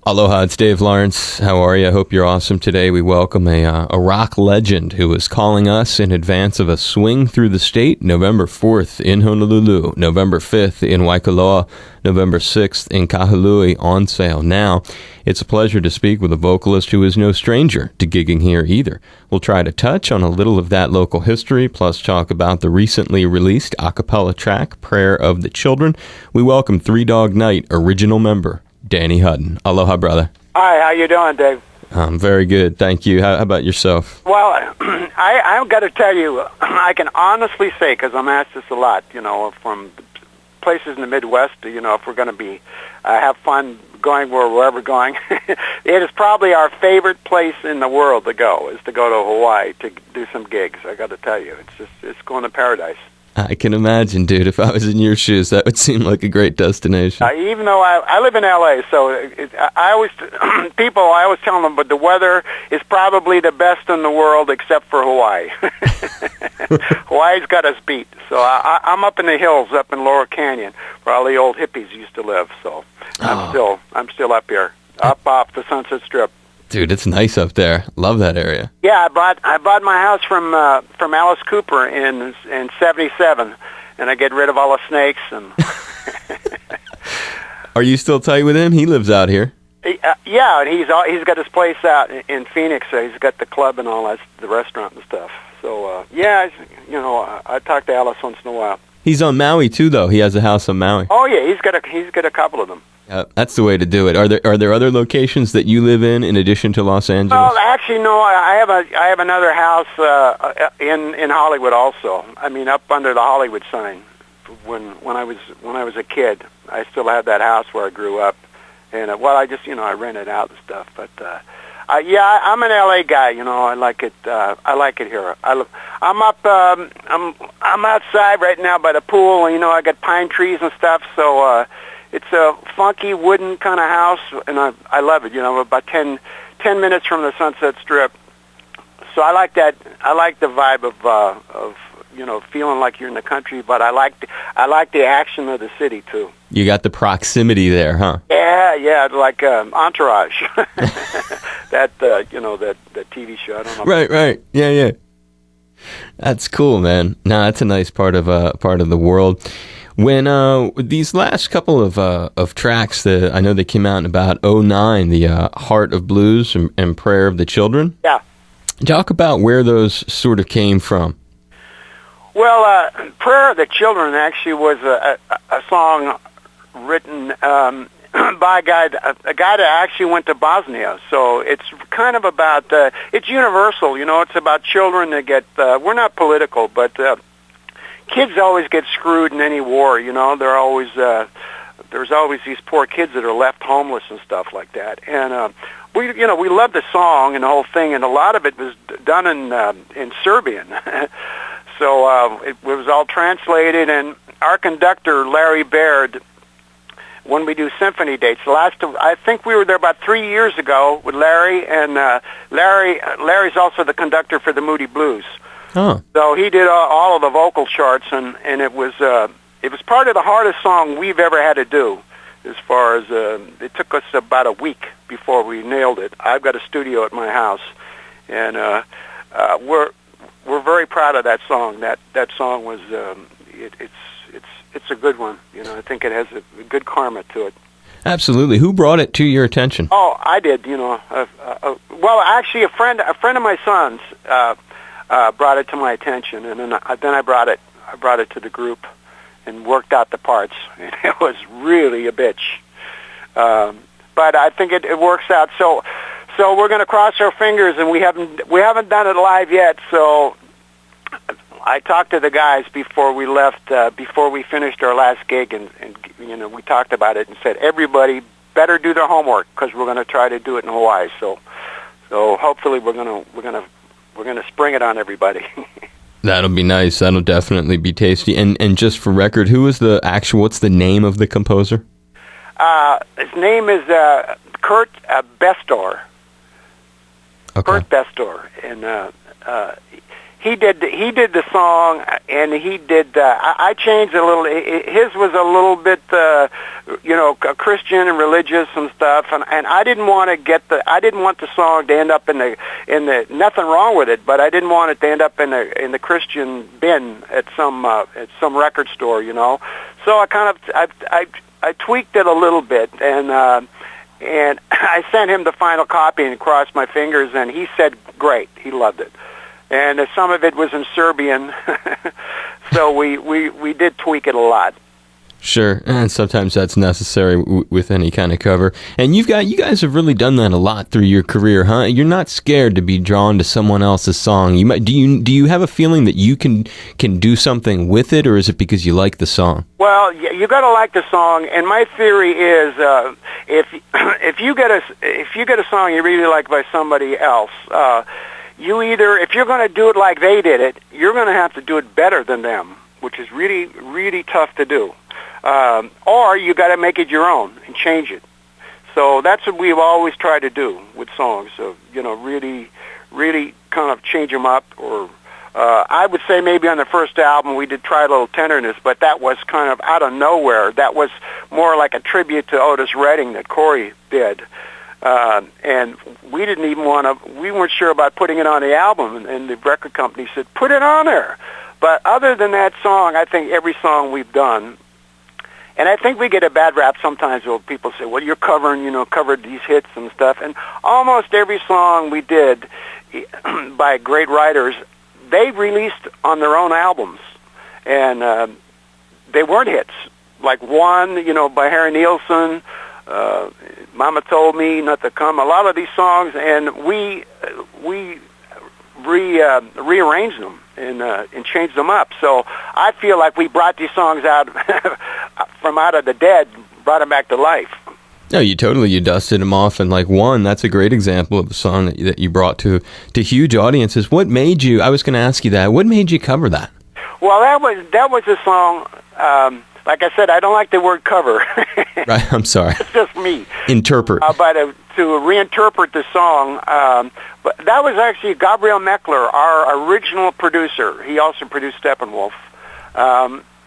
Aloha, it's Dave Lawrence. How are you? I hope you're awesome today. We welcome a rock legend who is calling us in advance of a swing through the state, November 4th in Honolulu, November 5th in Waikoloa, November 6th in Kahului, on sale now. It's a pleasure to speak with a vocalist who is no stranger to gigging here either. We'll try to touch on a little of that local history, plus talk about the recently released a cappella track, Prayer of the Children. We welcome Dog Night original member, Danny Hutton. Aloha, brother. Hi, how you doing, Dave? I'm very good, thank you. How about yourself? Well, I've got to tell you, I can honestly say, because I'm asked this a lot, from places in the Midwest, if we're going to be have fun going where we're going, it is probably our favorite place in the world to go to Hawaii to do some gigs. I got to tell you, it's going to paradise. I can imagine, dude. If I was in your shoes, that would seem like a great destination. Even though I live in L.A., so I always tell them, but the weather is probably the best in the world except for Hawaii. Hawaii's got us beat. So I'm up in the hills, up in Laurel Canyon, where all the old hippies used to live. So I'm still up here, up off the Sunset Strip. Dude, it's nice up there. Love that area. Yeah, I bought my house from Alice Cooper in '77, and I get rid of all the snakes. And Are you still tight with him? He lives out here. Yeah, and he's got his place out in Phoenix. So he's got the club and all that, the restaurant and stuff. So I talk to Alice once in a while. He's on Maui too, though. He has a house on Maui. Oh yeah, he's got a couple of them. That's the way to do it. Are there other locations that you live in addition to Los Angeles? Well, actually, no. I have another house in Hollywood also. I mean, up under the Hollywood sign. When I was a kid, I still have that house where I grew up, and I rented out and stuff. But I'm an LA guy. I like it. I like it here. I'm up. I'm outside right now by the pool. I got pine trees and stuff. So. It's a funky wooden kind of house, and I love it. About 10 minutes from the Sunset Strip. So I like that. I like the vibe of feeling like you're in the country, but I like the action of the city too. You got the proximity there, huh? Yeah, like Entourage. that TV show. I don't know. Right. Yeah. That's cool, man. No, that's a nice part of the world. When these last couple of tracks, I know they came out in about '09, the Heart of Blues and Prayer of the Children. Yeah. Talk about where those sort of came from. Well, Prayer of the Children actually was a song written by a guy that actually went to Bosnia. So it's kind of about, it's universal, it's about children that get, we're not political, but kids always get screwed in any war, They're always there's always these poor kids that are left homeless and stuff like that. And we love the song and the whole thing, and a lot of it was done in Serbian. So it was all translated, and our conductor Larry Baird, when we do symphony dates, I think we were there about 3 years ago with Larry, and Larry's also the conductor for the Moody Blues. Oh. So he did all of the vocal charts, and it was part of the hardest song we've ever had to do. As far as it took us about a week before we nailed it. I've got a studio at my house, and we're very proud of that song. That song was it's a good one. I think it has a good karma to it. Absolutely. Who brought it to your attention? Oh, I did. Well, actually, a friend of my son's. Brought it to my attention, and then I brought it to the group and worked out the parts. And it was really a bitch, but I think it works out. So we're going to cross our fingers, and we haven't done it live yet. So I talked to the guys before we left, before we finished our last gig, and we talked about it and said everybody better do their homework because we're going to try to do it in Hawaii. So hopefully we're going to spring it on everybody. That'll be nice. That'll definitely be tasty. And just for record, what's the name of the composer? His name is Kurt Bestor. Okay. Kurt Bestor. And he did the song, and he did. I changed it a little. His was a little bit, Christian and religious and stuff, and I didn't want the song to end up in the nothing wrong with it, but I didn't want it to end up in the Christian bin at some record store, So I tweaked it a little bit, and I sent him the final copy and crossed my fingers, and he said great, he loved it. And some of it was in Serbian, so we did tweak it a lot. Sure, and sometimes that's necessary with any kind of cover. And you guys have really done that a lot through your career, huh? You're not scared to be drawn to someone else's song. Do you have a feeling that you can do something with it, or is it because you like the song? Well, you got to like the song, and my theory is if you get a song you really like by somebody else. If you're going to do it like they did it, you're going to have to do it better than them, which is really, really tough to do. Or you got to make it your own and change it. So that's what we've always tried to do with songs. So, really, really kind of change them up. Or I would say maybe on the first album we did Try a Little Tenderness, but that was kind of out of nowhere. That was more like a tribute to Otis Redding that Corey did. And we weren't sure about putting it on the album, and the record company said, put it on there. But other than that song, I think every song we've done, and I think we get a bad rap sometimes where people say, well, you're covered these hits and stuff, and almost every song we did by great writers, they released on their own albums, and they weren't hits. Like One, by Harry Nilsson, Mama Told Me Not to Come, a lot of these songs, and we rearranged them and changed them up. So I feel like we brought these songs out from out of the dead, brought them back to life. No, you dusted them off, and like One, that's a great example of a song that you brought to huge audiences. What made you? I was going to ask you that. What made you cover that? Well, that was a song. Like I said, I don't like the word cover. Right, I'm sorry. It's just me. Interpret. But to reinterpret the song, but that was actually Gabriel Meckler, our original producer. He also produced Steppenwolf.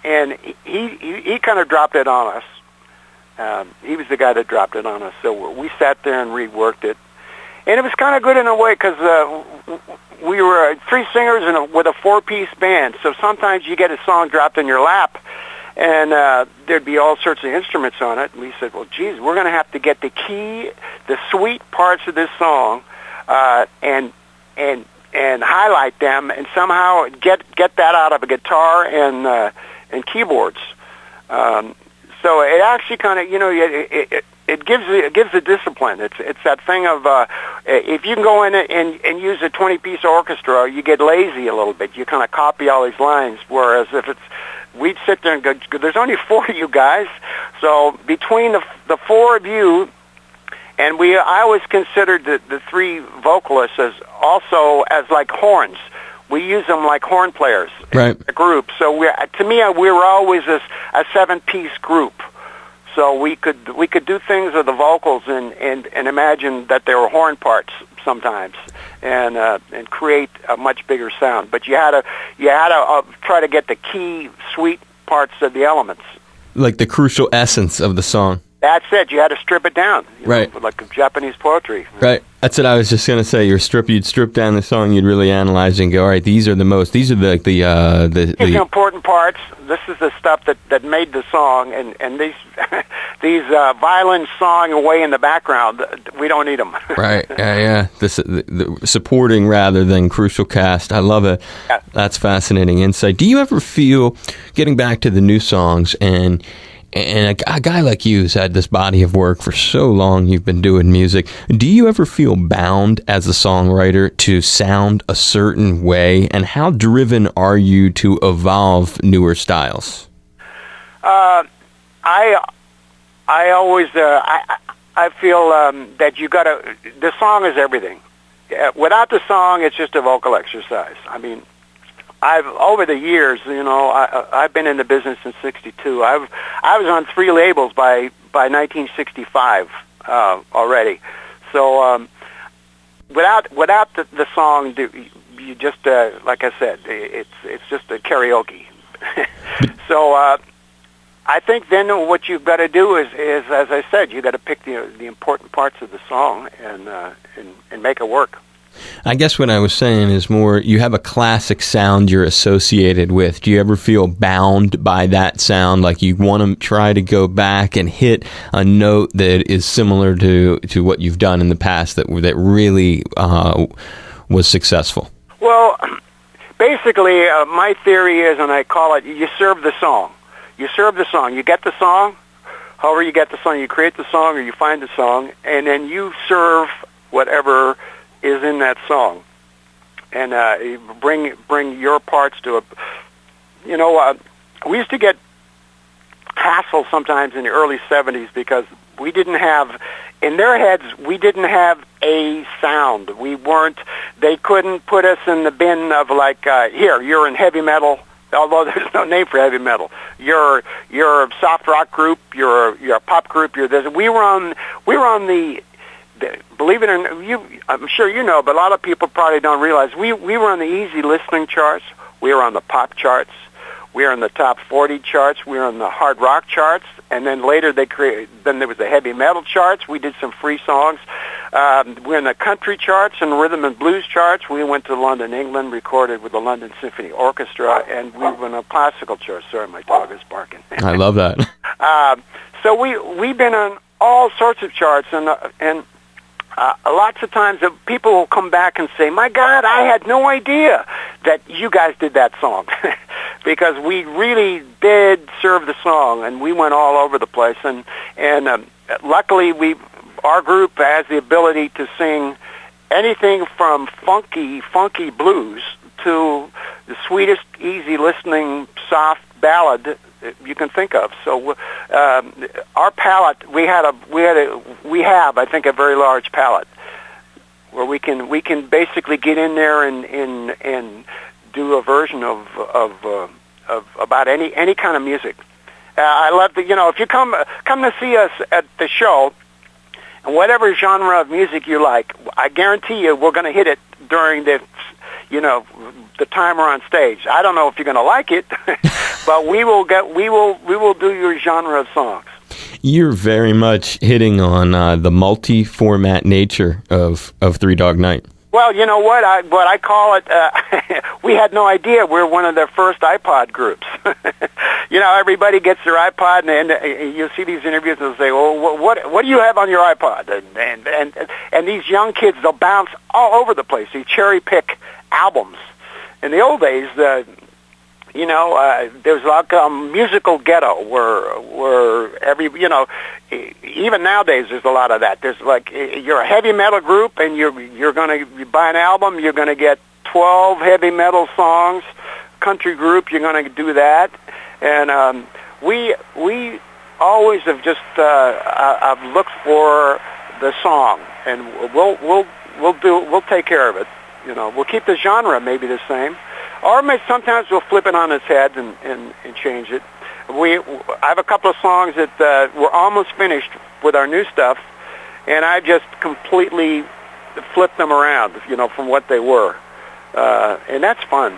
And he kind of dropped it on us. He was the guy that dropped it on us. So we sat there and reworked it. And it was kind of good in a way because we were three singers with a four-piece band. So sometimes you get a song dropped in your lap, and there'd be all sorts of instruments on it. And we said, well, geez, we're going to have to get the sweet parts of this song, and highlight them, and somehow get that out of a guitar and keyboards. So it actually kind of, it gives a discipline. It's that thing of if you can go in and use a 20-piece orchestra, you get lazy a little bit. You kind of copy all these lines. Whereas if we'd sit there and go, there's only four of you guys, so between the four of you, and I always considered the three vocalists as like horns. We use them like horn players, right? In a group. So we were always a 7-piece group. So we could do things with the vocals and imagine that they were horn parts sometimes, and create a much bigger sound. But you had to try to get the key sweet parts of the elements, like the crucial essence of the song. That's it. You had to strip it down, right? Like Japanese poetry. Right. That's what I was just gonna say. You'd strip down the song. You'd really analyze and go, all right, these are the the important parts. This is the stuff that made the song, and these violins sawing away in the background. We don't need them. Right. Yeah. The supporting rather than crucial cast. I love it. Yeah. That's fascinating insight. Do you ever feel, getting back to the new songs, and a guy like you who's had this body of work for so long, you've been doing music, do you ever feel bound as a songwriter to sound a certain way? And how driven are you to evolve newer styles? I always I feel that you gotta. The song is everything. Without the song, it's just a vocal exercise. I mean, over the years, I've been in the business since '62. I was on 3 labels by 1965 already. So without the song, you just like I said, it's just a karaoke. So I think then what you've got to do is as I said, you got to pick the important parts of the song and make it work. I guess what I was saying is more, you have a classic sound you're associated with. Do you ever feel bound by that sound, like you want to try to go back and hit a note that is similar to what you've done in the past that really was successful? Well, basically, my theory is, and I call it, you serve the song. You serve the song. You get the song, however you get the song, you create the song or you find the song, and then you serve whatever is in that song, and you bring your parts to a. We used to get hassled sometimes in the early '70s because we didn't have, in their heads, we didn't have a sound. We weren't. They couldn't put us in the bin of like, here, you're in heavy metal. Although there's no name for heavy metal, you're a soft rock group. You're a pop group. You're this. We were on the. Believe it or not, I'm sure you know, but a lot of people probably don't realize we were on the easy listening charts. We were on the pop charts. We were on the top 40 charts. We were on the hard rock charts, and then later then there was the heavy metal charts. We did some free songs. We're in the country charts and rhythm and blues charts. We went to London, England, recorded with the London Symphony Orchestra, and we were in a classical chart. Sorry, my dog is barking. I love that. So we've been on all sorts of charts, and lots of times people will come back and say, my God, I had no idea that you guys did that song. Because we really did serve the song, and we went all over the place. And luckily, our group has the ability to sing anything from funky blues to the sweetest, easy listening, soft ballad you can think of. So our palette, we have, I think, a very large palette where we can basically get in there and do a version of about any kind of music. I love that. If you come to see us at the show, and whatever genre of music you like, I guarantee you we're going to hit it during the time we're on stage. I don't know if you're going to like it, but we will do your genre of songs. You're very much hitting on the multi-format nature of Three Dog Night. Well, you know what I call it. We had no idea we're one of their first iPod groups. Everybody gets their iPod, and you'll see these interviews, and they'll say, "Well, what do you have on your iPod?" And these young kids, they'll bounce all over the place. They cherry pick albums. In the old days, there was like a musical ghetto where even nowadays there's a lot of that. There's like, you're a heavy metal group and you're going to buy an album, you're going to get 12 heavy metal songs. Country group, you're going to do that. And we always have just I've looked for the song, and we'll take care of it. We'll keep the genre maybe the same. Or sometimes we'll flip it on its head and change it. I have a couple of songs that we're almost finished with our new stuff, and I just completely flipped them around, from what they were. And that's fun.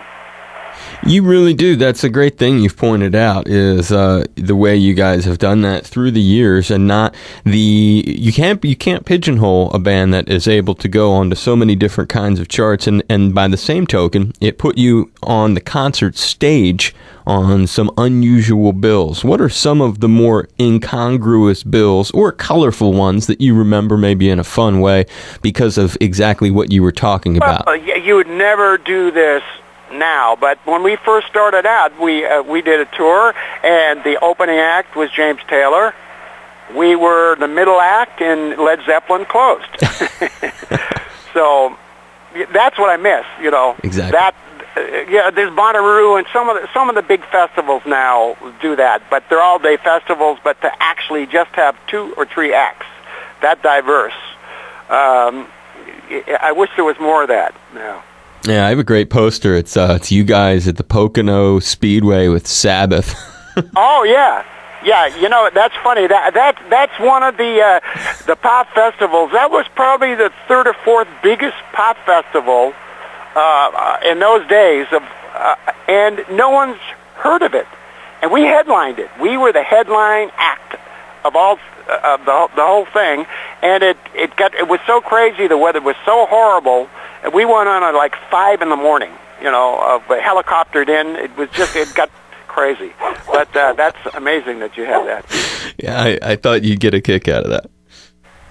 You really do. That's a great thing you've pointed out, is the way you guys have done that through the years, and not you can't pigeonhole a band that is able to go onto so many different kinds of charts, and by the same token, it put you on the concert stage on some unusual bills. What are some of the more incongruous bills or colorful ones that you remember maybe in a fun way because of exactly what you were talking about? Well, you would never do this now, but when we first started out, we did a tour, and the opening act was James Taylor. We were the middle act, and Led Zeppelin closed. So that's what I miss, Exactly. That there's Bonnaroo, and some of the big festivals now do that, but they're all-day festivals. But to actually just have 2 or 3 acts that diverse, I wish there was more of that now. Yeah, I have a great poster. It's you guys at the Pocono Speedway with Sabbath. Oh yeah, that's funny. That's one of the pop festivals. That was probably the 3rd or 4th biggest pop festival in those days, and no one's heard of it. And we headlined it. We were the headline act of all the whole thing, and it was so crazy. The weather was so horrible, and we went on at like 5 a.m. Helicoptered in. It got crazy. But that's amazing that you had that. Yeah, I thought you'd get a kick out of that.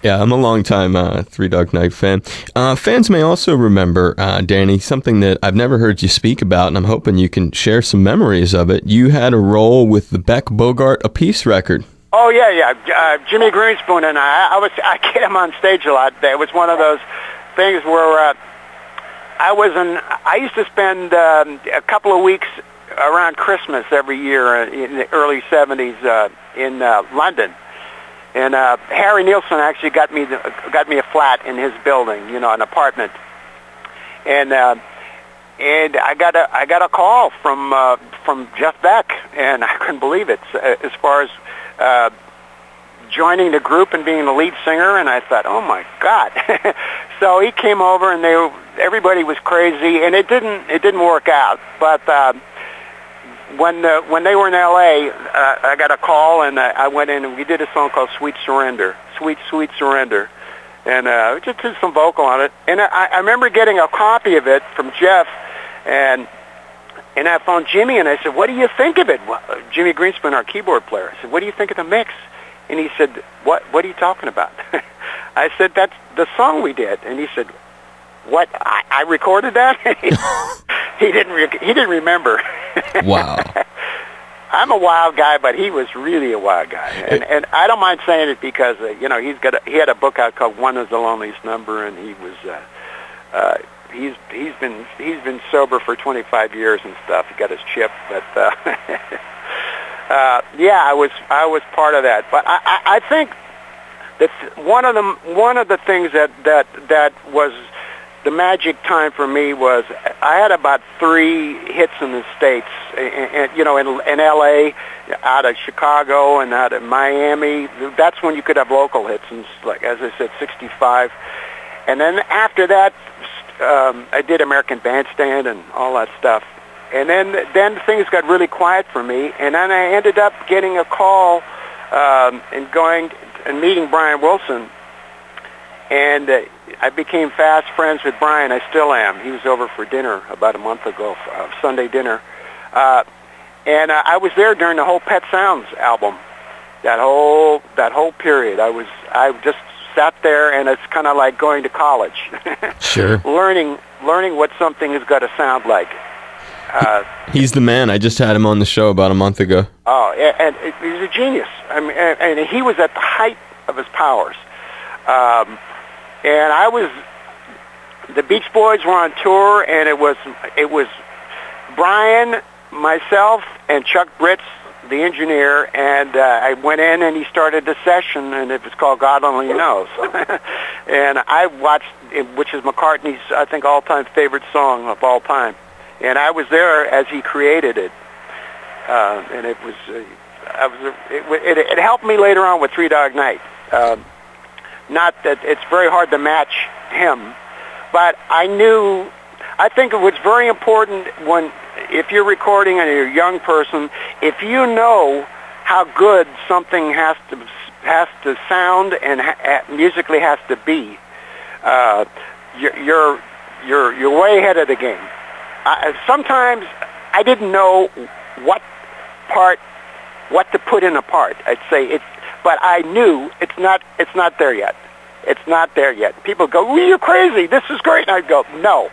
Yeah, I'm a long-time Three Dog Night fan. Fans may also remember, Danny, something that I've never heard you speak about, and I'm hoping you can share some memories of it. You had a role with the Beck Bogart A Peace record. Oh, yeah. Jimmy Greenspoon and I get him on stage a lot. It was one of those things where I used to spend a couple of weeks around Christmas every year in the early 70s in London. And Harry Nilsson actually got me a flat in his building, an apartment. And I got a call from Jeff Beck, and I couldn't believe it as far as joining the group and being the lead singer. And I thought, oh my God! So he came over, and everybody was crazy, and it didn't work out. But when they were in L.A., I got a call, and I went in, and we did a song called Sweet Surrender, Sweet Surrender, and just did some vocal on it. And I remember getting a copy of it from Jeff, and I phoned Jimmy, and I said, what do you think of it? Jimmy Greenspoon, our keyboard player. I said, what do you think of the mix? And he said, what are you talking about? I said, that's the song we did. And he said, what? I recorded that? He didn't remember. Wow. I'm a wild guy, but he was really a wild guy, and I don't mind saying it because he had a book out called One Is the Loneliest Number, and he was he's been sober for 25 years and stuff. He got his chip, but yeah, I was part of that. But I think that one of the things that was the magic time for me was I had about 3 hits in the States, in L.A., out of Chicago, and out of Miami. That's when you could have local hits, and like as I said, 65. And then after that, I did American Bandstand and all that stuff. And then things got really quiet for me, and then I ended up getting a call and going and meeting Brian Wilson. And I became fast friends with Brian. I still am. He was over for dinner about a month ago, Sunday dinner. And I was there during the whole Pet Sounds album, that whole period. I just sat there, and it's kind of like going to college. Sure. learning what something has got to sound like. He's the man. I just had him on the show about a month ago. Oh, and he's a genius. I mean, and he was at the height of his powers. And the Beach Boys were on tour, and it was Brian, myself, and Chuck Britz, the engineer, and I went in, and he started the session, and it was called God Only Knows. And I watched, which is McCartney's, I think, all-time favorite song of all time. And I was there as he created it, and it was, it helped me later on with Three Dog Night. Not that it's very hard to match him, but I think it was very important if you're recording and you're a young person, if you know how good something has to sound and musically has to be, you're way ahead of the game. Sometimes I didn't know what to put in a part. I'd say but I knew it's not there yet. It's not there yet. People go, well, you're crazy. This is great. And I'd go, no.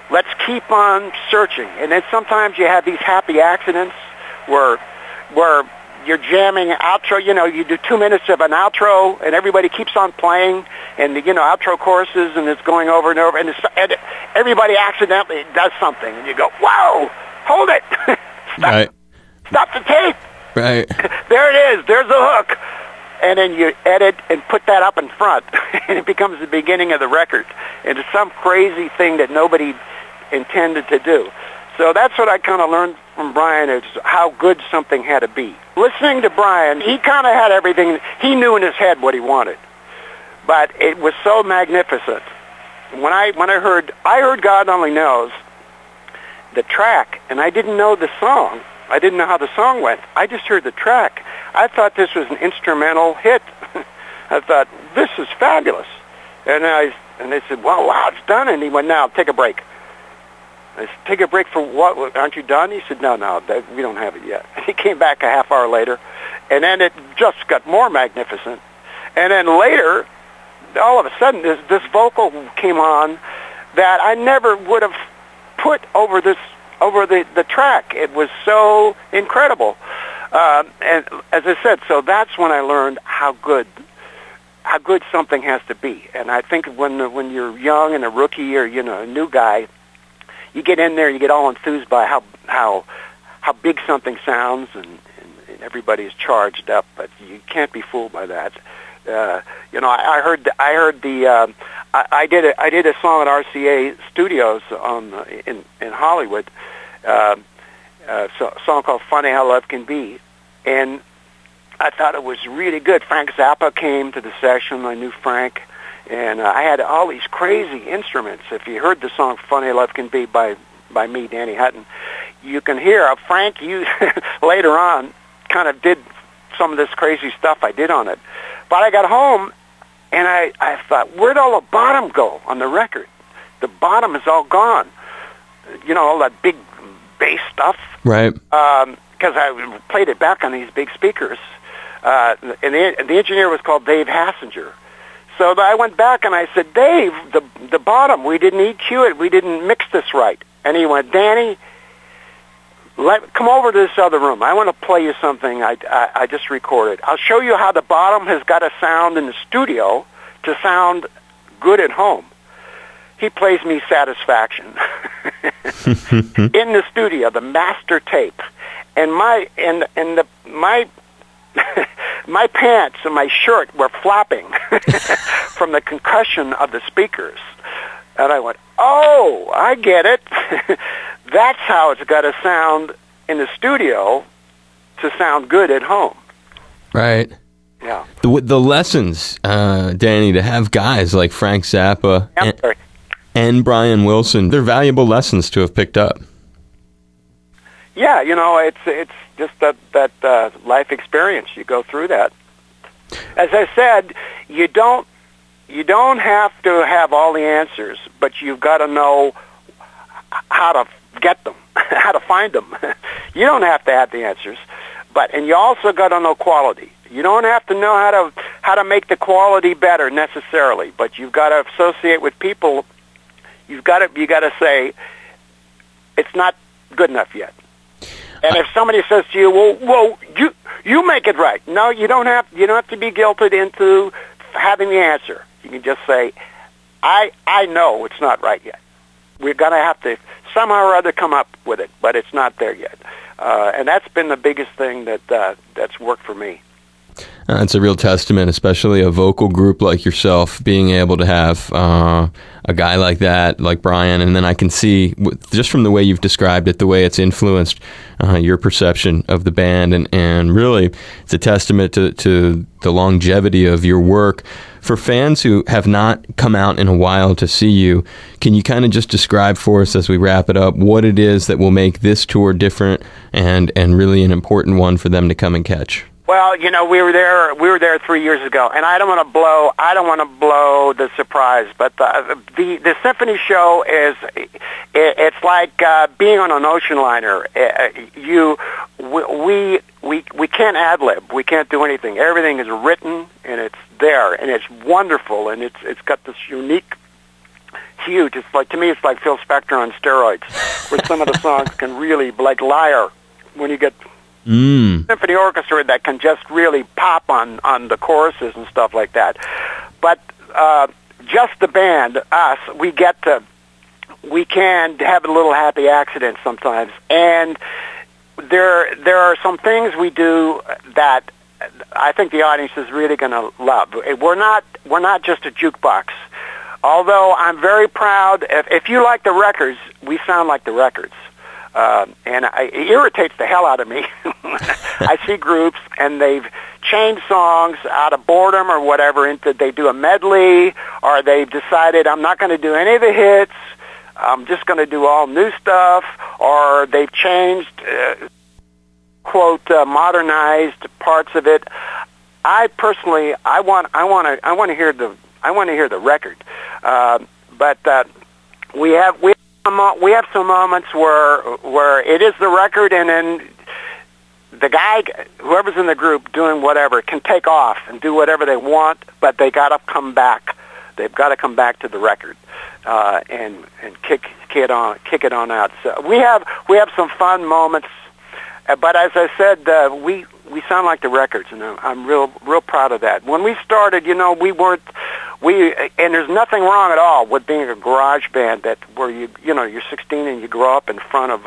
Let's keep on searching. And then sometimes you have these happy accidents where you're jamming an outro. You do 2 minutes of an outro, and everybody keeps on playing, and outro choruses, and it's going over and over, and everybody accidentally does something, and you go, whoa, hold it. Stop the tape. Right. There it is. There's the hook. And then you edit and put that up in front, and it becomes the beginning of the record. And it's some crazy thing that nobody intended to do. So that's what I kind of learned from Brian, is how good something had to be. Listening to Brian, he kind of had everything. He knew in his head what he wanted. But it was so magnificent when I heard God Only Knows, the track, and I didn't know the song. I didn't know how the song went. I just heard the track. I thought this was an instrumental hit. I thought, this is fabulous. And they said, wow, it's done. And he went, now, take a break. I said, take a break for what? Aren't you done? He said, no, we don't have it yet. And he came back a half hour later, and then it just got more magnificent. And then later, all of a sudden, this vocal came on that I never would have put over the track. It was so incredible. And as I said, so that's when I learned how good something has to be. And I think when you're young and a rookie or a new guy, you get in there, you get all enthused by how big something sounds, and everybody's charged up. But you can't be fooled by that. I did a song at RCA Studios in Hollywood, a song called "Funny How Love Can Be," and I thought it was really good. Frank Zappa came to the session. I knew Frank, and I had all these crazy instruments. If you heard the song "Funny How Love Can Be" by me, Danny Hutton, you can hear Frank. You later on kind of did some of this crazy stuff I did on it. But I got home, and I thought, where'd all the bottom go on the record? The bottom is all gone. All that big bass stuff. Right. Because I played it back on these big speakers. And the engineer was called Dave Hassinger. So I went back and I said, Dave, the bottom, we didn't EQ it. We didn't mix this right. And he went, Danny, come over to this other room. I want to play you something I just recorded. I'll show you how the bottom has got to sound in the studio to sound good at home. He plays me Satisfaction in the studio, the master tape, and my my pants and my shirt were flapping from the concussion of the speakers. And I went, oh, I get it. That's how it's got to sound in the studio to sound good at home. Right. Yeah. The lessons, Danny, to have guys like Frank Zappa and Brian Wilson, they're valuable lessons to have picked up. Yeah, it's just that life experience. You go through that. As I said, you don't have to have all the answers, but you've got to know how to get them, how to find them. You don't have to have the answers, and you also got to know quality. You don't have to know how to make the quality better necessarily, but you've got to associate with people. You got to say it's not good enough yet. And if somebody says to you, "Well, you make it right," no, you don't have to be guilted into having the answer. You can just say, "I know it's not right yet. We're going to have to somehow or other come up with it, but it's not there yet." And that's been the biggest thing that's worked for me. It's a real testament, especially a vocal group like yourself, being able to have a guy like that, like Brian, and then I can see, just from the way you've described it, the way it's influenced your perception of the band, and really, it's a testament to the longevity of your work. For fans who have not come out in a while to see you, can you kind of just describe for us as we wrap it up what it is that will make this tour different and really an important one for them to come and catch? Well, we were there 3 years ago, and I don't want to blow the surprise, but the symphony show it's like being on an ocean liner. We can't ad-lib. We can't do anything. Everything is written, and it's there, and it's wonderful, and it's got this unique, huge. It's like, to me, it's like Phil Spector on steroids, where some of the songs can really, like Liar, when you get symphony orchestra that can just really pop on the choruses and stuff like that. But just the band, us, we can have a little happy accident sometimes, and there are some things we do that I think the audience is really going to love. We're not just a jukebox. Although I'm very proud, if you like the records, we sound like the records. And it irritates the hell out of me when I see groups and they've changed songs out of boredom or whatever into they do a medley, or they've decided I'm not going to do any of the hits, I'm just going to do all new stuff, or they've changed, quote, modernized parts of it. I personally, I want to hear the record, but we have some moments where it is the record, and then the guy, whoever's in the group doing whatever, can take off and do whatever they want, but they got to come back. They've got to come back to the record and kick it on out. So we have some fun moments, but as I said, we sound like the records, and I'm real proud of that. When we started, and there's nothing wrong at all with being a garage band where you're 16 and you grow up in front of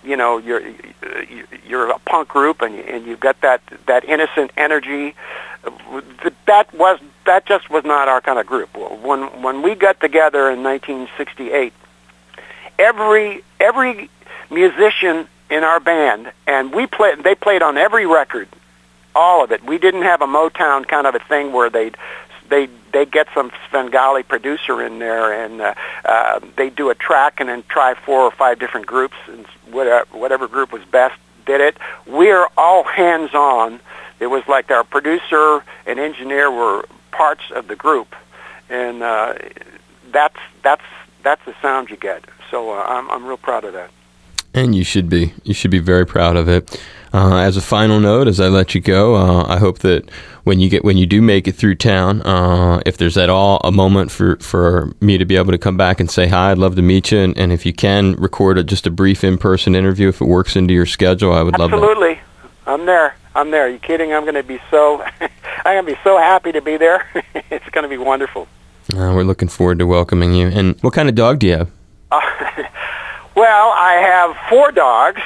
you're a punk group and you've got that innocent energy. That just was not our kind of group. When we got together in 1968, every musician in our band, and they played on every record, all of it. We didn't have a Motown kind of a thing where they'd get some Svengali producer in there and they'd do a track and then try 4 or 5 different groups, and whatever group was best did it. We're all hands-on. It was like our producer and engineer were parts of the group, and that's the sound you get. So I'm real proud of that. And you should be. You should be very proud of it. As a final note, as I let you go, I hope that when you do make it through town, if there's at all a moment for me to be able to come back and say hi, I'd love to meet you. And if you can record just a brief in-person interview, if it works into your schedule, I would love that. Absolutely. I'm there. Are you kidding? I'm going to be so happy to be there. It's going to be wonderful. We're looking forward to welcoming you. And what kind of dog do you have? Well, I have 4 dogs,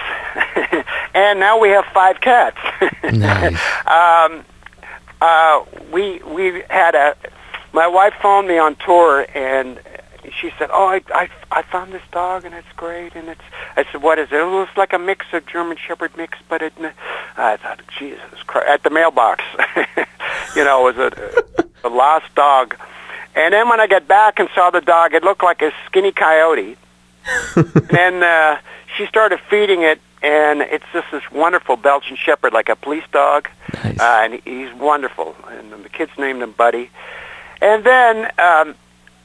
and now we have 5 cats. Nice. We had my wife phoned me on tour, and she said, "Oh, I found this dog, and it's great." And I said, "What is it?" "It looks like a mix, a German Shepherd mix, but I thought, Jesus Christ, at the mailbox, it was a lost dog. And then when I got back and saw the dog, it looked like a skinny coyote. And then she started feeding it, and it's just this wonderful Belgian Shepherd, like a police dog. Nice. And he's wonderful. And the kids named him Buddy. And then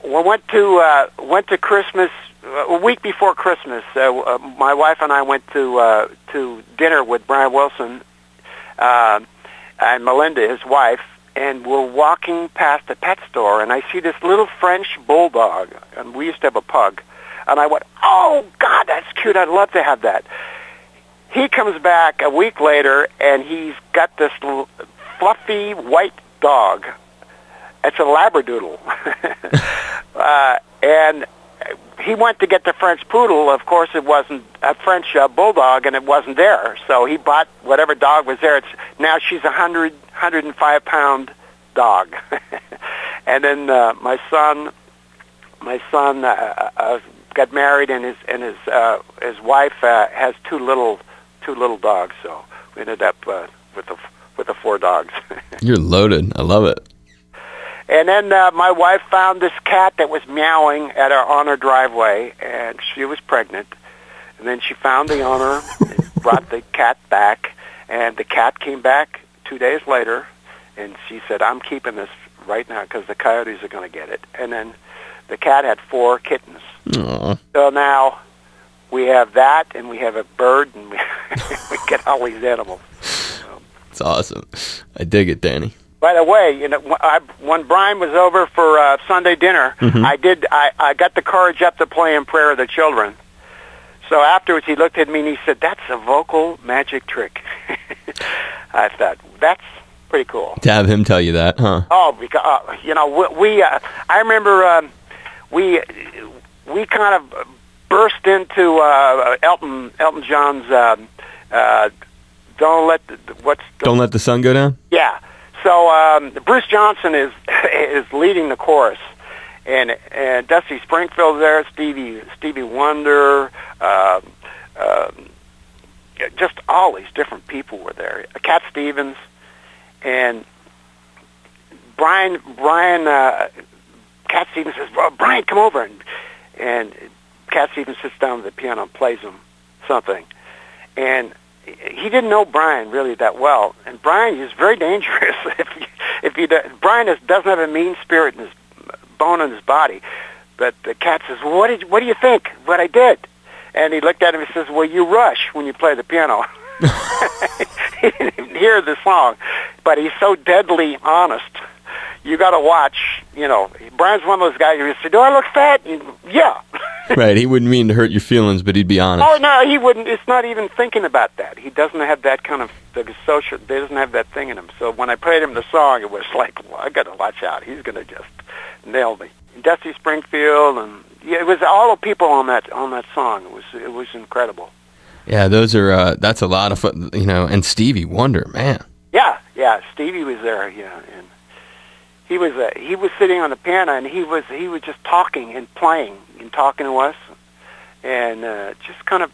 we went to Christmas, a week before Christmas. My wife and I went to dinner with Brian Wilson and Melinda, his wife, and we're walking past a pet store, and I see this little French bulldog, and we used to have a pug. And I went, "Oh, God, that's cute. I'd love to have that." He comes back a week later, and he's got this fluffy white dog. It's a Labradoodle. And he went to get the French poodle. Of course, it wasn't a French bulldog, and it wasn't there. So he bought whatever dog was there. Now she's a 105-pound dog. And then my son got married, and his wife has two little dogs. So we ended up with the 4 dogs. You're loaded. I love it. And then my wife found this cat that was meowing on her driveway, and she was pregnant. And then she found the owner, and brought the cat back, and the cat came back 2 days later, and she said, "I'm keeping this right now because the coyotes are going to get it." And then the cat had 4 kittens. Aww. So now we have that, and we have a bird, and we get all these animals. It's awesome. I dig it, Danny. By the way, when Brian was over for Sunday dinner, mm-hmm. I got the courage up to play in Prayer of the Children. So afterwards, he looked at me and he said, "That's a vocal magic trick." I thought, that's pretty cool. To have him tell you that, huh? Oh, because I remember we kind of burst into Elton John's "Don't Let the Sun Go Down." Yeah. So Bruce Johnson is leading the chorus, and Dusty Springfield's there, Stevie Wonder, just all these different people were there. Cat Stevens and Brian. Cat Stevens says, "Well, Brian, come over," and Cat Stevens sits down at the piano and plays him something, and he didn't know Brian really that well, and Brian is very dangerous. Brian doesn't have a mean spirit in his bone in his body, but the Cat says, well, "What do you think? What I did?" And he looked at him and says, "Well, you rush when you play the piano." He didn't hear the song, but he's so deadly honest. You got to watch. Brian's one of those guys who say, "Do I look fat?" Yeah. Right, he wouldn't mean to hurt your feelings, but he'd be honest. Oh no, he wouldn't. It's not even thinking about that. He doesn't have that kind of social. He doesn't have that thing in him. So when I played him the song, it was like, well, I got to watch out. He's going to just nail me. Dusty Springfield, and it was all the people on that song. It was incredible. Yeah, those are that's a lot of fun, And Stevie Wonder, man. Yeah, Stevie was there. Yeah, and he was sitting on the piano, and he was just talking and playing and talking to us, and just kind of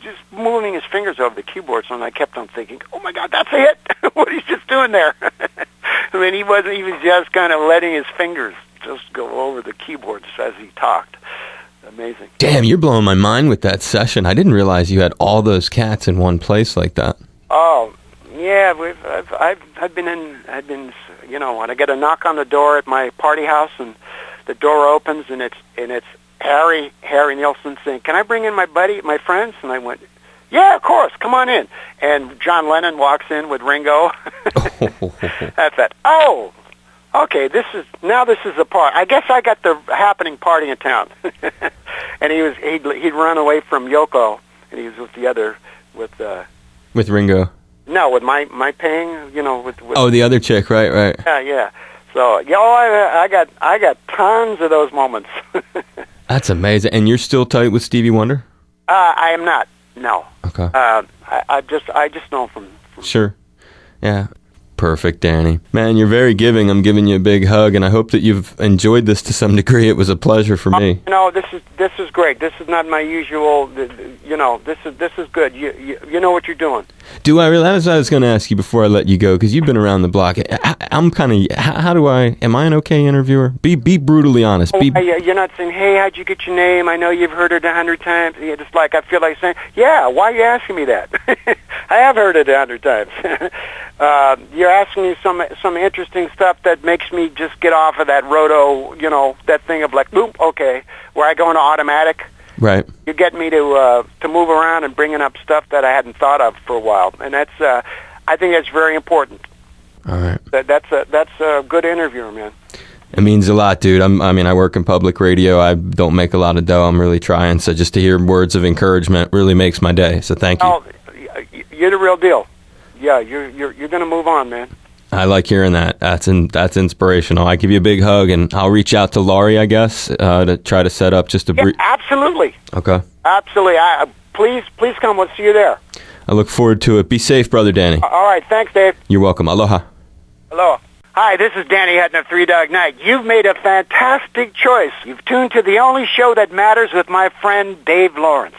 just moving his fingers over the keyboards. And I kept on thinking, "Oh my God, that's a hit!" What he's just doing there. I mean, he was just kind of letting his fingers just go over the keyboards as he talked. Amazing. Damn, you're blowing my mind with that session. I didn't realize you had all those cats in one place like that. Oh, yeah. I've been when I get a knock on the door at my party house and the door opens and it's Harry Nilsson saying, "Can I bring in my friends?" And I went, "Yeah, of course, come on in." And John Lennon walks in with Ringo. That's that. Oh, okay. This is the part. I guess I got the happening party in town. And he'd run away from Yoko, and he was with Ringo. No, with my paying, with the other chick, right. Yeah. So I got tons of those moments. That's amazing. And you're still tight with Stevie Wonder? I am not. No. Okay. I just know from. Sure. Yeah. Perfect, Danny. Man, you're very giving. I'm giving you a big hug, and I hope that you've enjoyed this to some degree. It was a pleasure for me. This is great. This is not my usual. This is good. You know what you're doing. Do I really? That was what I was going to ask you before I let you go, because you've been around the block. I'm kind of. Am I an okay interviewer? Be brutally honest. You're not saying, "Hey, how'd you get your name? I know you've heard it 100 times." It's like I feel like saying, "Yeah, why are you asking me that?" I have heard it 100 times. You're asking me some interesting stuff that makes me just get off of that roto, that thing of like, boom, okay, where I go into automatic. Right. You get me to move around and bringing up stuff that I hadn't thought of for a while, and that's I think that's very important. All right. That's a good interviewer, man. It means a lot, dude. I work in public radio. I don't make a lot of dough. I'm really trying. So just to hear words of encouragement really makes my day. So thank you. Oh, you're the real deal. Yeah, you're going to move on, man. I like hearing that. That's inspirational. I give you a big hug, and I'll reach out to Laurie, I guess, to try to set up just a brief. Absolutely. Okay. Absolutely. Please come. We'll see you there. I look forward to it. Be safe, brother Danny. All right. Thanks, Dave. You're welcome. Aloha. Aloha. Hi, this is Danny Hutton of Three Dog Night. You've made a fantastic choice. You've tuned to the only show that matters with my friend Dave Lawrence.